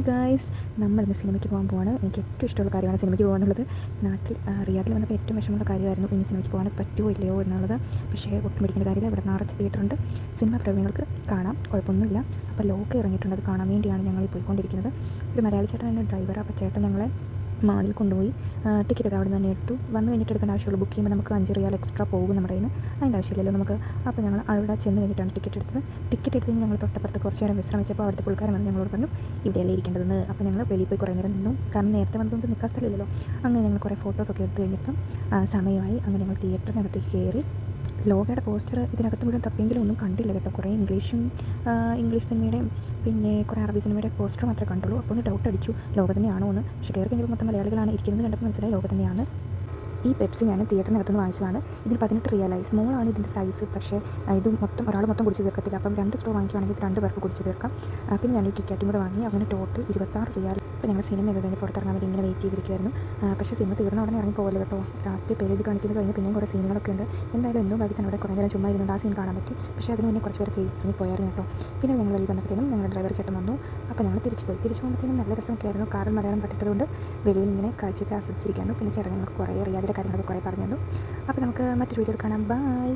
Guys, നമ്മളിന്ന് സിനിമയ്ക്ക് പോകാൻ പോവാണ്. എനിക്ക് ഏറ്റവും ഇഷ്ടമുള്ള കാര്യമാണ് സിനിമയ്ക്ക് പോകാന്നുള്ളത്. നാട്ടിൽ റിയാദിൽ വന്നപ്പോൾ ഏറ്റവും വിഷമമുള്ള കാര്യമായിരുന്നു ഇനി സിനിമയ്ക്ക് പോകാൻ പറ്റുമോ ഇല്ലയോ എന്നുള്ളത്. പക്ഷേ ഒട്ടും പിടിക്കേണ്ട കാര്യമില്ല, ഇവിടെ നിറച്ച് തിയേറ്ററുണ്ട്. സിനിമ പ്രേമികൾക്ക് കാണാം, കുഴപ്പമൊന്നുമില്ല. അപ്പോൾ ലോക്ക് ഇറങ്ങിയിട്ടുണ്ട്, അത് കാണാൻ വേണ്ടിയാണ് ഞങ്ങൾ ഈ പോയിക്കൊണ്ടിരിക്കുന്നത്. ഒരു മലയാളി ചേട്ടൻ തന്നെ ഡ്രൈവർ. അപ്പോൾ ചേട്ടൻ ഞങ്ങളെ മാളിൽ കൊണ്ടുപോയി ടിക്കറ്റൊക്കെ അവിടെ നിന്ന് തന്നെ എടുത്തു. വന്ന് കഴിഞ്ഞിട്ട് എടുക്കേണ്ട ആവശ്യമുള്ളൂ. ബുക്ക് ചെയ്യുമ്പോൾ നമുക്ക് 5 റിയാൽ എക്സ്ട്രാ പോകും നമ്മുടെ കയ്യിൽ നിന്ന്. അതിൻ്റെ ആവശ്യമില്ലല്ലോ നമുക്ക്. അപ്പോൾ ഞങ്ങൾ അവിടെ ചെന്ന് കഴിഞ്ഞിട്ടാണ് ടിക്കറ്റ് എടുത്തത്. ടിക്കറ്റ് എടുത്ത് ഞങ്ങൾ തൊട്ടപ്പുറത്ത് കുറച്ച് നേരം വിശ്രമിച്ചപ്പോൾ അവിടുത്തെ പുള്ളിക്കാരൻ വന്ന് ഞങ്ങളോട് പറഞ്ഞു ഇവിടെയല്ലേ ഇരിക്കേണ്ടതെന്ന്. അപ്പോൾ ഞങ്ങൾ വെളിയിൽ പോയി കുറേ നേരം നിന്നു, കാരണം നേരത്തെ വന്നതുകൊണ്ട് നിൽക്കാൻ സ്ഥലമില്ലല്ലോ. അങ്ങനെ ഞങ്ങൾ കുറേ ഫോട്ടോസൊക്കെ എടുത്ത് കഴിഞ്ഞപ്പം സമയമായി. അങ്ങനെ ഞങ്ങൾ തിയേറ്ററിനകത്തേക്ക് കയറി. ലോകയുടെ പോസ്റ്റർ ഇതിനകത്ത് മുഴുവൻ തപ്പിയെങ്കിലും ഒന്നും കണ്ടില്ല കേട്ടോ. കുറേ ഇംഗ്ലീഷ് സിനിമയുടെയും പിന്നെ കുറേ അറബി സിനിമയുടെ പോസ്റ്റർ മാത്രമേ കണ്ടുള്ളൂ. അപ്പോൾ ഒന്ന് ഡൗട്ട് അടിച്ചു ലോക തന്നെയാണോ എന്ന്. പക്ഷേ കയറി കഴിഞ്ഞപ്പോൾ മൊത്തം മലയാളികളാണ് ഇരിക്കുന്നത് കണ്ടപ്പോൾ മനസ്സിലായി ലോക തന്നെയാണ്. ഈ പെപ്സി ഞാൻ തിയേറ്ററിനകത്തുനിന്ന് വാങ്ങിച്ചതാണ്. ഇതിന് 18 റിയാലായി. സ്മോളാണ് ഇതിൻ്റെ സൈസ്. പക്ഷേ ഇത് ഒരാൾ മൊത്തം കുടിച്ച് തീർക്കത്തില്ല. അപ്പം 2 സ്ട്രോ വാങ്ങിക്കുകയാണെങ്കിൽ 2 പേർക്ക് കുടിച്ച് തീർക്കാം. പിന്നെ ഞാനൊരു കിക്കാറ്റും കൂടെ വാങ്ങി. അങ്ങനെ ടോട്ടൽ 26 റിയാൽ. അപ്പോൾ ഞങ്ങൾ സിനിമയൊക്കെ കഴിഞ്ഞ് പുറത്തിറങ്ങാൻ വേണ്ടി ഇങ്ങനെ വെയിറ്റ് ചെയ്തിരിക്കുമായിരുന്നു. പക്ഷേ സിനിമ തീർന്ന ഉടനെ ഇറങ്ങി പോകല്ലോ കേട്ടോ. ലാസ്റ്റ് പേരെഴുതി കാണിക്കുന്നത് കഴിഞ്ഞ് പിന്നെയും കുറേ സീനുകളൊക്കെ ഉണ്ട്. എന്തായാലും എന്തോ ഭാഗ്യത്തിന് അവിടെ കുറേ നേരം ചുമ്മാ ഇരുന്നുണ്ട്, ആ സീൻ കാണാൻ പറ്റി. പക്ഷേ അതിന് മുന്നേ കുറച്ച് പേർക്ക് ഇറങ്ങിപ്പോയായിരുന്നു കേട്ടോ. പിന്നെ ഞങ്ങൾ വെളിയിൽ വന്നപ്പോഴത്തേനും ഞങ്ങളുടെ ഡ്രൈവർ ചേട്ടൻ വന്നു. അപ്പോൾ ഞങ്ങൾ തിരിച്ചു പോകുമ്പോഴത്തേനും നല്ല രസമൊക്കെ ആയിരുന്നു. കാറിൽ മലയാളം പറ്റിയതുകൊണ്ട് വെളിയിൽ ഇങ്ങനെ കാഴ്ചയൊക്കെ ആസ്വദിച്ചിരിക്കുന്നു. പിന്നെ ചേട്ടൻ ഞങ്ങൾക്ക് കുറേ അറിയാതെ കാര്യങ്ങളൊക്കെ കുറേ പറഞ്ഞു തന്നു. അപ്പോൾ നമുക്ക് മറ്റൊരു വീഡിയോയിൽ കാണാം. ബൈ.